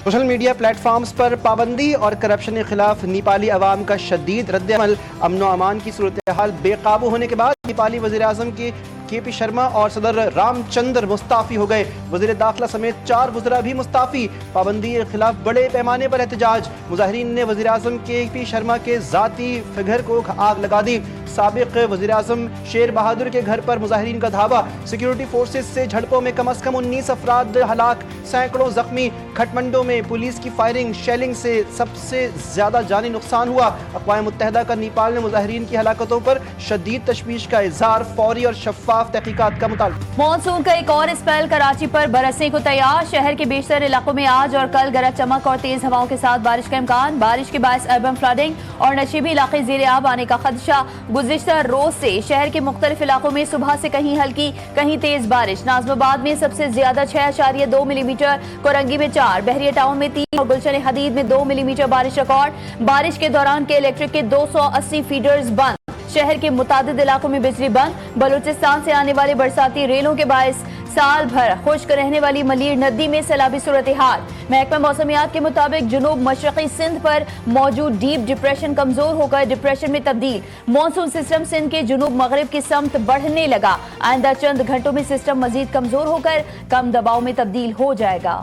Social media plate forms پر پابندی اور corruption کے خلاف نیپالی عوام کا شدید رد عمل۔ امن و امان کی صورتحال بے قابو ہونے کے بعد نیپالی وزیر اعظم کے پی شرما اور صدر رام چندر مستعفی ہو گئے۔ وزیر داخلہ سمیت 4 وزراء بھی مستعفی۔ پابندی کے خلاف بڑے پیمانے پر احتجاج۔ مظاہرین نے وزیر اعظم کے پی شرما کے ذاتی فگر کو آگ لگا دی۔ سابق وزیر اعظم شیر بہادر کے گھر پر مظاہرین کا دھاوا۔ سیکیورٹی فورسز سے جھڑپوں میں کم از کم 19 افراد ہلاک، سینکڑوں زخمی۔ کھٹمنڈو میں پولیس کی فائرنگ شیلنگ سے سب سے زیادہ جانی نقصان ہوا۔ اقوام متحدہ کا نیپال میں مظاہرین کی ہلاکتوں پر شدید تشویش کا اظہار۔ فوری اور شفاف تحقیقات کا مطالبہ۔ مانسون کا ایک اور اسپیل کراچی پر برسنے کو تیار۔ شہر کے بیشتر علاقوں میں آج اور کل گرج چمک اور تیز ہواؤں کے ساتھ بارش کا امکان۔ بارش کے باعث اربن فلڈنگ اور نشیبی علاقے زیر آب آنے کا خدشہ۔ گزشتہ روز سے شہر کے مختلف علاقوں میں صبح سے کہیں ہلکی کہیں تیز بارش۔ ناظم آباد میں سب سے زیادہ 6.2 ملی میٹر، کورنگی میں 4، بحریہ ٹاؤن میں 3 اور گلشن حدید میں 2 ملی میٹر بارش ریکارڈ۔ بارش کے دوران کے الیکٹرک کے 280 فیڈرز بند۔ شہر کے متعدد علاقوں میں بجلی بند۔ بلوچستان سے آنے والے برساتی ریلوں کے باعث سال بھر خشک رہنے والی ملیر ندی میں سیلابی صورتحال۔ محکمہ موسمیات کے مطابق جنوب مشرقی سندھ پر موجود ڈیپ ڈپریشن کمزور ہو کر ڈپریشن میں تبدیل۔ مانسون سسٹم سندھ کے جنوب مغرب کی سمت بڑھنے لگا۔ آئندہ چند گھنٹوں میں سسٹم مزید کمزور ہو کر کم دباؤ میں تبدیل ہو جائے گا۔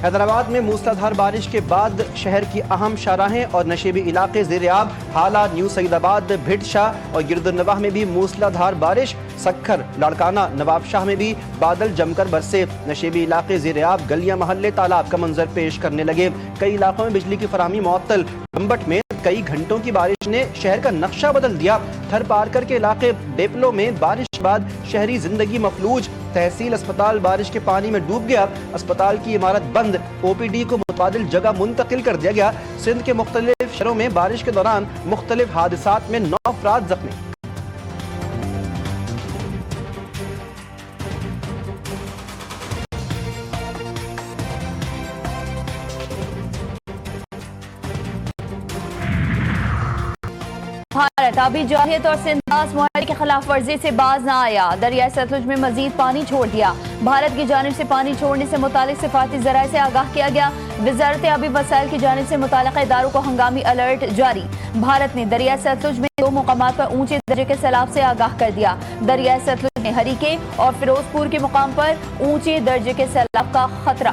حیدرآباد میں موسلادھار بارش کے بعد شہر کی اہم شاہراہیں اور نشیبی علاقے زیر آب۔ حالہ، نیو سعید آباد، بھٹ شاہ اور گرد النواح میں بھی موسلادھار بارش۔ سکھر، لاڑکانہ، نواب شاہ میں بھی بادل جم کر برسے۔ نشیبی علاقے زیر آب، گلیاں محلے تالاب کا منظر پیش کرنے لگے۔ کئی علاقوں میں بجلی کی فراہمی معطل۔ رمبٹ میں کئی گھنٹوں کی بارش نے شہر کا نقشہ بدل دیا۔ تھر پارکر کے علاقے ڈیپلو میں بارش کے بعد شہری زندگی مفلوج۔ تحصیل اسپتال بارش کے پانی میں ڈوب گیا۔ اسپتال کی عمارت بند۔ او پی ڈی کو متبادل جگہ منتقل کر دیا گیا۔ سندھ کے مختلف شہروں میں بارش کے دوران مختلف حادثات میں 9 افراد زخمی۔ بھارت آبی جارحیت اور سندھ معاہدے کی خلاف ورزی سے باز نہ آیا۔ دریائے ستلج میں مزید پانی چھوڑ دیا۔ بھارت کی جانب سے پانی چھوڑنے سے متعلق سفارتی ذرائع سے آگاہ کیا گیا۔ وزارت آبی وسائل کی جانب سے متعلقہ اداروں کو ہنگامی الرٹ جاری۔ بھارت نے دریائے ستلج میں 2 مقامات پر اونچے درجے کے سیلاب سے آگاہ کر دیا۔ دریائے ستلج میں ہریکے اور فیروز پور کے مقام پر اونچے درجے کے سیلاب کا خطرہ۔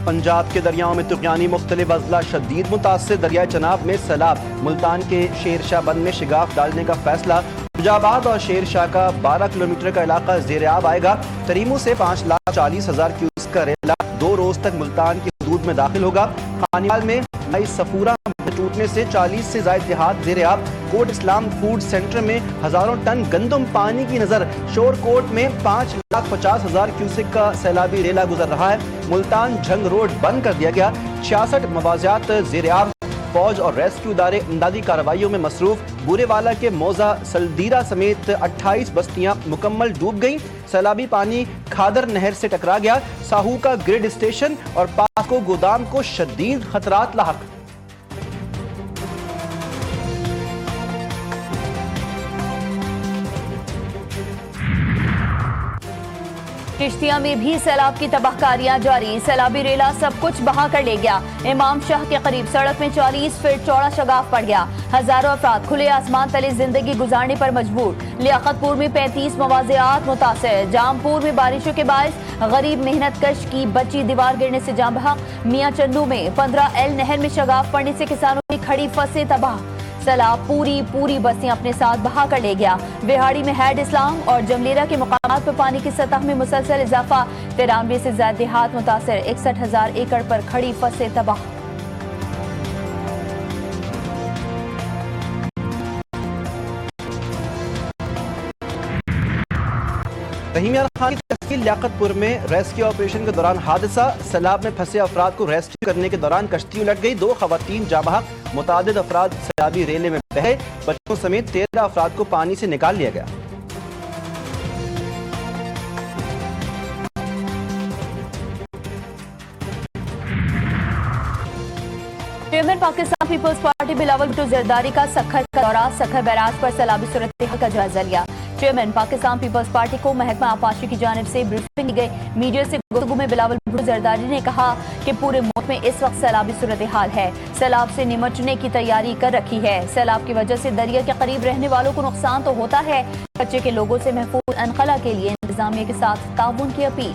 پنجاب کے دریاؤں میں طغیانی مختلف اضلاع شدید متاثر۔ دریائے چناب میں سیلاب۔ ملتان کے شیر شاہ بند میں شگاف ڈالنے کا فیصلہ۔ نجاباد اور شیر شاہ کا 12 کلومیٹر کا علاقہ زیر آب آئے گا۔ تریمو سے 5,40,000 کیوسک کا ریلا 2 روز تک ملتان کی حدود میں داخل ہوگا۔ خانیوال میں صفورہ ٹوٹنے سے 40 سے زائد دیہات زیر آب۔ کوٹ اسلام فوڈ سینٹر میں ہزاروں ٹن گندم پانی کی نظر۔ شور کوٹ میں 5,50,000 کیوسک کا سیلابی ریلا گزر رہا ہے۔ ملتان جھنگ روڈ بند کر دیا گیا۔ 66 مواضعات زیر آب۔ فوج اور ریسکیو ادارے امدادی کارروائیوں میں مصروف۔ بورے والا کے موزہ سلدیرہ سمیت 28 بستیاں مکمل ڈوب گئیں۔ سیلابی پانی کھادر نہر سے ٹکرا گیا۔ ساہو کا گریڈ اسٹیشن اور پاسکو گودام کو شدید خطرات لاحق۔ چشتیہ میں بھی سیلاب کی تباہ کاریاں جاری۔ سیلابی ریلا سب کچھ بہا کر لے گیا۔ امام شاہ کے قریب سڑک میں 40 فٹ چوڑا شگاف پڑ گیا۔ ہزاروں افراد کھلے آسمان تلے زندگی گزارنے پر مجبور۔ لیاقت پور میں 35 مواضعات متاثر۔ جام پور میں بارشوں کے باعث غریب محنت کش کی بچی دیوار گرنے سے جاں بحق۔ میاں چندو میں 15L نہر میں شگاف پڑنے سے کسانوں کی کھڑی فصلیں تباہ۔ سیلاب پوری بستیاں اپنے ساتھ بہا کر لے گیا۔ وہاڑی میں ہیڈ اسلام اور جملیرہ کے مقامات پر پانی کی سطح میں مسلسل اضافہ۔ 93 سے زائد دیہات متاثر۔ 61,000 ایکڑ پر کھڑی فصلیں تباہ۔ رحیم یار خان کی تحصیل لیاقت پور میں ریسکیو آپریشن کے دوران حادثہ۔ سیلاب میں پھنسے افراد کو ریسکیو کرنے کے دوران کشتی الٹ گئی۔ 2 خواتین جاں بحق، متعدد افراد سیلابی ریلے میں रहे बच्चों समेत 13 अफराद को पानी से निकाल लिया गया। Chairman Pakistan Peoples Party Bilawal Bhutto Zardari का सखर का दौरा, सखर बैराज पर सैलाबी सूरत का जायजा लिया। चेयरमैन पाकिस्तान पीपल्स पार्टी को महकमा आपाशी की जानिब से ब्रीफिंग दी गई। मीडिया से गुफ्तगू में बिलावल भुट्टो जरदारी ने कहा कि पूरे मुल्क में इस वक्त सैलाबी सूरत हाल है, सैलाब से निमटने की तैयारी कर रखी है। सैलाब की वजह से दरिया के करीब रहने वालों को नुकसान तो होता है, कच्चे के लोगों से महफूज अनखला के लिए इंतजामिया के साथ ताउन की अपील।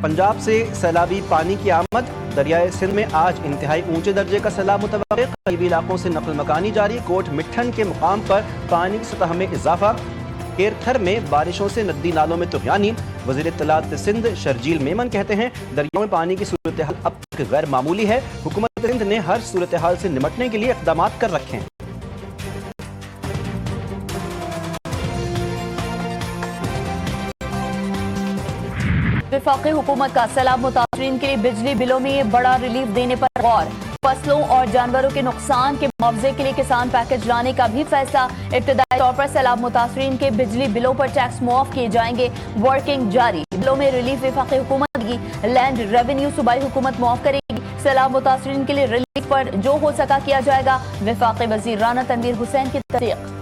पंजाब से सैलाबी पानी की आमद, दरियाए सिंध में आज इंतहाई ऊंचे दर्जे का सैलाब मुतवक्किल, करीबी इलाकों से नकल मकानी जारी। कोट मिट्ठन के मुकाम पर पानी की सतह में इजाफा। केरथर में बारिशों से नदी नालों में तुग़यानी। वज़ीर इत्तलात सिंध शर्जील मेमन कहते हैं दरियाओं में पानी की सूरत हाल अब तक गैर मामूली है, हुकूमत सिंध ने हर सूरत हाल से निमटने के लिए इक़दाम कर रखे हैं। वफाकी हुकूमत का सैलाब मुतासरीन के लिए बिजली बिलों में बड़ा रिलीफ देने पर गौर। फसलों और जानवरों के नुकसान के मुआवजे के लिए किसान पैकेज लाने का भी फैसला। इब्तदाई तौर पर सैलाब मुतासरीन के बिजली बिलों पर टैक्स मुआफ किए जाएंगे, वर्किंग जारी। बिलों में रिलीफ वफाकी हुकूमत की, लैंड रेवेन्यू सूबाई हुकूमत मुआफ करेगी। सैलाब मुतासरीन के लिए रिलीफ पर जो हो सका किया जाएगा। वफाकी वजीर राना तनवीर हुसैन की तस्दीक।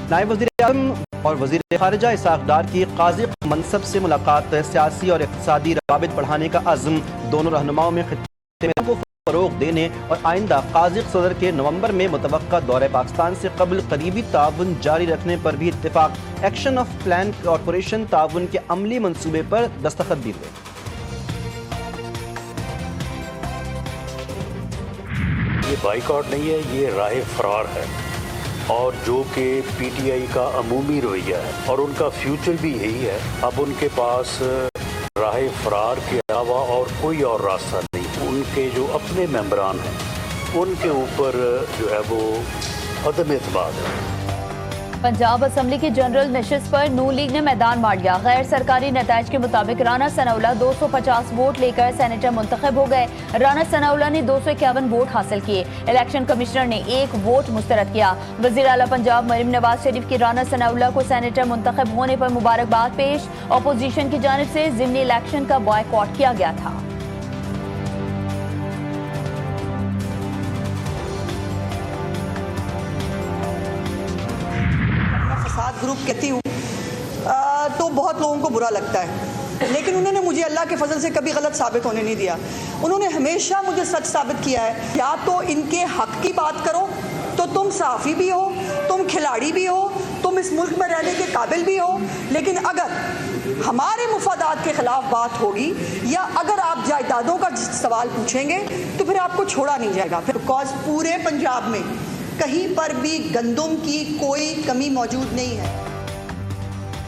नायब वज़ीर-ए-आज़म और वज़ीर ख़ारिजा इसाक़ डार की क़ाज़ी मनसब से मुलाकात, सियासी और इक़्तिसादी रवाबित बढ़ाने का अज़्म। दोनों रहनुमाओं में खित्ते में को फ़रोग़ देने और आइंदा क़ाज़ी सदर के नवंबर में मुतवक्का दौरे पाकिस्तान से क़ब्ल करीबी ताउन जारी रखने पर भी इत्तिफ़ाक़। एक्शन ऑफ प्लान कॉरपोरेशन ताउन के अमली मनसूबे पर दस्तखत दिए गए। ये बाइकआउट नहीं है, ये राह फरार है, और जो कि पीटीआई का अमूमी रवैया है और उनका फ्यूचर भी यही है। अब उनके पास राह फरार के अलावा और कोई और रास्ता नहीं। उनके जो अपने मेंबरान हैं उनके ऊपर जो है वो अदम एतमाद है। पंजाब असम्बली की जनरल नशिस्त पर नून लीग ने मैदान मार दिया। गैर सरकारी नताइज के मुताबिक राना सनाउल्लाह 250 वोट लेकर सेनेटर मुंतखब हो गए। राना सनाउल्लाह ने 251 वोट हासिल किए। इलेक्शन कमिश्नर ने 1 वोट मुस्तरद किया। वजीर आला पंजाब मरीम नवाज शरीफ की राना सनाउल्लाह को सेनेटर मुंतखब होने पर मुबारकबाद पेश। अपोजिशन की जानिब से ज़िमनी इलेक्शन का बॉयकॉट किया गया था। ग्रुप कहती हूँ तो बहुत लोगों को बुरा लगता है, लेकिन उन्होंने मुझे अल्लाह के फजल से कभी गलत साबित होने नहीं दिया। उन्होंने हमेशा मुझे सच साबित किया है। या तो इनके हक की बात करो तो तुम साफ़ी भी हो, तुम खिलाड़ी भी हो, तुम इस मुल्क में रहने के काबिल भी हो, लेकिन अगर हमारे मुफादात के खिलाफ बात होगी या अगर आप जायदादों का सवाल पूछेंगे तो फिर आपको छोड़ा नहीं जाएगा। फिर बिकॉज पूरे पंजाब में कहीं पर भी गंदम की कोई कमी मौजूद नहीं है।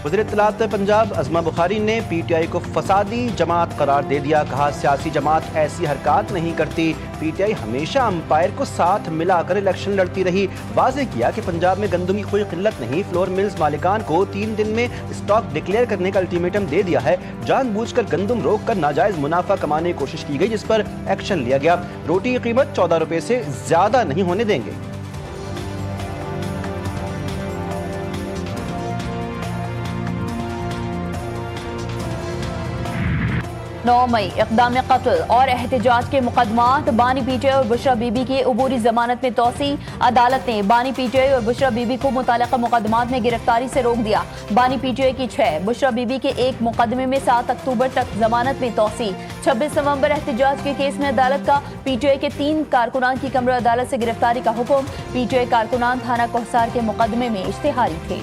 वज़ीर इत्तलात पंजाब अज़मा बुखारी ने पीटीआई को फसादी जमात करार दे दिया। कहा सियासी जमात ऐसी हरकत नहीं करती। पीटीआई हमेशा अंपायर को साथ मिलाकर इलेक्शन लड़ती रही। वाज़ेह किया कि पंजाब में गंदम की कोई किल्लत नहीं। फ्लोर मिल्स मालिकान को 3 दिन में स्टॉक डिक्लेयर करने का अल्टीमेटम दे दिया है। जानबूझकर गंदम रोक कर नाजायज मुनाफा कमाने की कोशिश की गई, जिस पर एक्शन लिया गया। रोटी की कीमत 14 रुपए से ज्यादा नहीं होने देंगे। 9 मई इक़दाम कत्ल और एहतजाज के मुकदमात। बानी पीटीआई और बुशरा बीबी की अबूरी जमानत में तोसी। अदालत ने बानी पीटीआई और बुशरा बीबी को मुतालिका मुकदमात में गिरफ्तारी से रोक दिया। बानी पीटीआई की 6, बुशरा बीबी के 1 मुकदमे में 7 अक्टूबर तक जमानत में तोसी। 26 नवंबर एहतजाज के केस में अदालत का पीटीआई के 3 कारकुनान की कमरा अदालत से गिरफ्तारी का हुक्म। पीटीआई कारकुनान थाना कोहसार के मुकदमे में इश्तिहारी थे।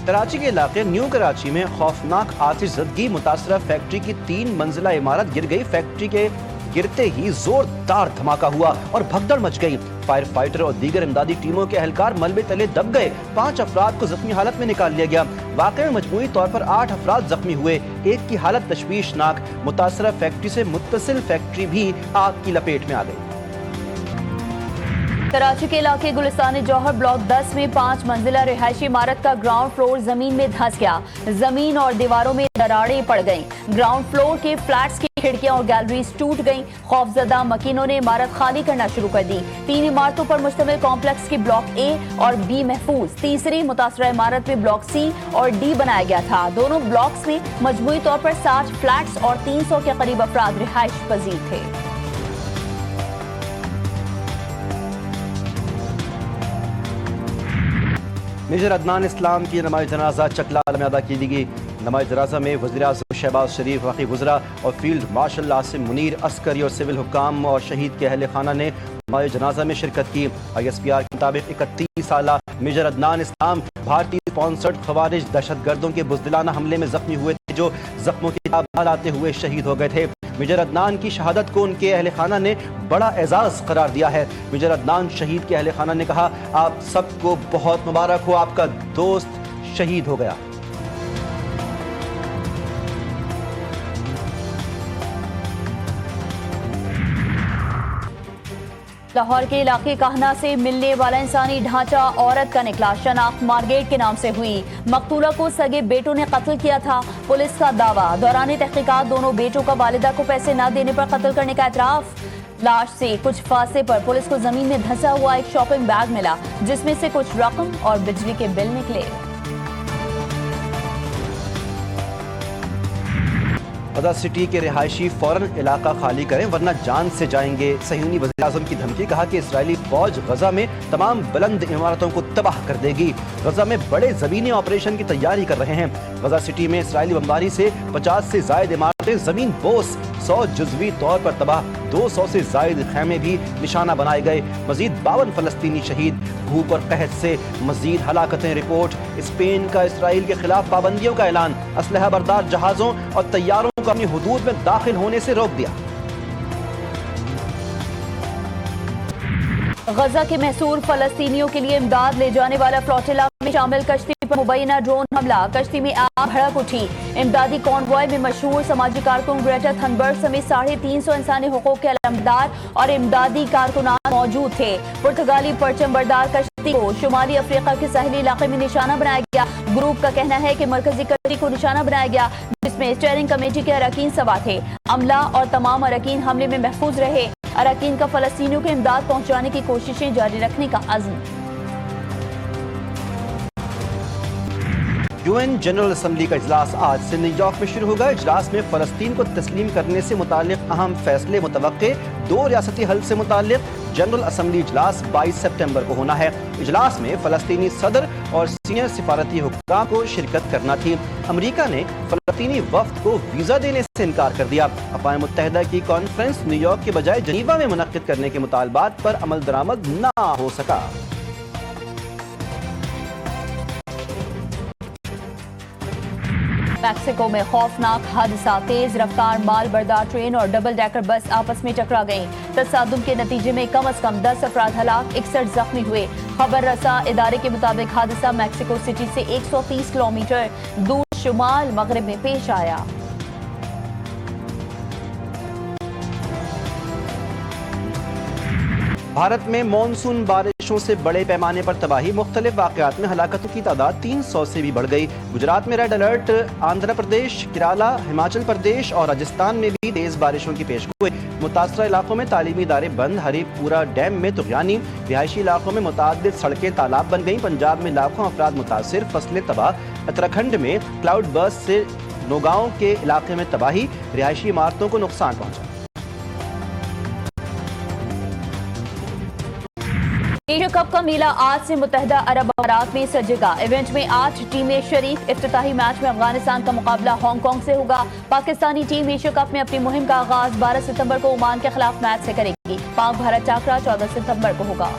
कराची के इलाके न्यू कराची में खौफनाक आतिश ज़दगी। मुतासरा फैक्ट्री की 3 मंजिला इमारत गिर गई। फैक्ट्री के गिरते ही जोरदार धमाका हुआ और भगदड़ मच गई। फायर फाइटर और दीगर इमदादी टीमों के एहलकार मलबे तले दब गए। 5 अफराद को जख्मी हालत में निकाल लिया गया। वाक़े में मजमूई तौर पर 8 अफराद जख्मी हुए। एक की हालत तशवीशनाक। मुतासरा फैक्ट्री से मुत्तसिल फैक्ट्री भी आग की लपेट में आ गई। कराची के इलाके गुलिस्तान जौहर ब्लॉक 10 में 5 मंजिला रिहायशी इमारत का ग्राउंड फ्लोर जमीन में धंस गया। जमीन और दीवारों में दरारें पड़ गईं। ग्राउंड फ्लोर के फ्लैट्स की खिड़कियां और गैलरीज टूट गईं। खौफजदा मकीनों ने इमारत खाली करना शुरू कर दी। 3 इमारतों पर मुश्तमिल कॉम्प्लेक्स की ब्लॉक ए और बी महफूज। तीसरी मुतासरा इमारत में ब्लॉक सी और डी बनाया गया था। दोनों ब्लॉक्स में मजमूई तौर पर 60 फ्लैट्स और 300 के करीब अफराद रिहाइश पजीर थे। मेजर अदनान इस्लाम की नमाज जनाजा चकलाल में अदा की गई। नमाज जनाजा में वज़ीर-ए-आज़म शहबाज शरीफ, वक़ी गुज़रा और फील्ड मार्शल आसिम मुनीर, अस्करी और सिविल हुक्काम और शहीद के अहल खाना ने नमाज जनाजा में शिरकत की। ISPR के मुताबिक 31 साला मेजर अदनान इस्लाम भारतीय स्पॉन्सर्ड खवारिज दहशतगर्दों के बुज़दिलाना हमले में जख्मी हुए थे, जो जख्मों की ताब लाते हुए शहीद हो गए थे। मेजर अदनान की शहादत को उनके अहल खाना ने बड़ा एजाज़ करार दिया है। मेजर अदनान शहीद के अहल खाना ने कहा, आप सबको बहुत मुबारक हो, आपका दोस्त शहीद हो गया। लाहौर के इलाके कहना से मिलने वाला इंसानी ढांचा औरत का निकला। शनाख्त मार्गेट के नाम से हुई। मकतूला को सगे बेटों ने कत्ल किया था। पुलिस का दावा, दौरान तहकीकात दोनों बेटों का वालिदा को पैसे न देने पर कत्ल करने का एतराफ। लाश से कुछ फासले पर पुलिस को जमीन में धंसा हुआ एक शॉपिंग बैग मिला, जिसमें से कुछ रकम और बिजली के बिल निकले। गजा सिटी के रिहायशी फौरन इलाका खाली करें वरना जान से जाएंगे। सहीनी वज़ीर आज़म की धमकी। कहा कि इसराइली फौज गजा में तमाम बुलंद इमारतों को तबाह कर देगी। गजा में बड़े ज़मीनी ऑपरेशन की तैयारी कर रहे हैं। गजा सिटी में इसराइली बमबारी से 50 से ज़ायद इमारतें ज़मीन बोस, 100 जुज़वी तौर पर तबाह, 200 से ज़ायद खैमे भी निशाना बनाए गए। मजीद 52 फ़लस्तीनी शहीद। भूख और कहत से मजीद हलाकतें। रिपोर्ट, स्पेन का इसराइल के खिलाफ पाबंदियों का ऐलान। असलहा बरदार जहाज़ों और तैयारों को अपनी हुदूद में दाखिल होने से रोक दिया। गजा के महसूर फलस्तीनियों के लिए इमदाद ले जाने वाला फ्लोटिला में शामिल कश्ती पर मुबैना ड्रोन हमला। कश्ती में आग भड़क उठी। इमदादी कॉन्वॉय में मशहूर समाजी कारकुन ग्रेटा थनबर्ग समेत 350 इंसानी हुकूक के अलमदार और इमदादी कारकुनान मौजूद थे। पुर्तगाली परचम बरदार कश्ती को शुमाली अफ्रीका के साहिली इलाके में निशाना बनाया गया। ग्रुप का कहना है कि मरकजी कश्ती को निशाना बनाया गया, जिसमें स्टीयरिंग कमेटी के अरकान सवार थे। अमला और तमाम अरकान हमले में महफूज रहे। अरकान का फलस्तीनियों को इमदाद पहुंचाने की कोशिशें जारी रखने का अज़्म। UN जनरल असम्बली का इजलास आज से न्यूयॉर्क में शुरू होगा। इजलास में फलस्तीन को तस्लीम करने से मुताल्लिक अहम फैसले मुतवक्के। 2 रियासती हल से मुताल्लिक जनरल असम्बली इजलास 22 सितंबर को होना है। इजलास में फलस्तीनी सदर और सीनियर सिफारती हुक्काम को शिरकत करना थी। अमरीका ने फलस्तीनी वफ्द को वीज़ा देने से इनकार कर दिया। अक़वाम मुत्तहिदा की कॉन्फ्रेंस न्यूयॉर्क के बजाय जनीवा में मुनक्किद करने के मुतालबात पर अमल दरामद ना हो सका। मैक्सिको में खौफनाक हादसा। तेज रफ्तार माल बरदार ट्रेन और डबल डेकर बस आपस में टकरा गईं। तसादुम के नतीजे में कम से कम 10 अफराद हलाक, 61 जख्मी हुए। खबर रसा इदारे के मुताबिक हादसा मैक्सिको सिटी से 130 किलोमीटर दूर शुमाल मगरिब में पेश आया। भारत में मानसून बारिशों से बड़े पैमाने पर तबाही। मुख्तलिफ वाक़यात में हलाकतों की तादाद 300 से भी बढ़ गई। गुजरात में रेड अलर्ट। आंध्र प्रदेश, केरला, हिमाचल प्रदेश और राजस्थान में भी तेज़ बारिशों की पेशगोई। मुतासरा इलाकों में तालीमी इदारे बंद। हरीपुरा डैम में तुग़यानी। रिहायशी इलाकों में मुतादिद सड़कें तालाब बन गईं। पंजाब में लाखों अफराद मुतासिर, फसलें तबाह। उत्तराखंड में क्लाउड बर्स्ट से नौगांव के इलाके में तबाही। रिहायशी इमारतों को नुकसान पहुंचा। एशिया कप का मेला आज से मुत्तहिदा अरब अमारात में सजेगा। इवेंट में 8 टीमें शरीक। इफ्तिताही मैच में अफगानिस्तान का मुकाबला हांगकांग से होगा। पाकिस्तानी टीम एशिया कप में अपनी मुहिम का आगाज 12 सितंबर को ओमान के खिलाफ मैच से करेगी। पाक भारत टाकरा 14 सितंबर को होगा।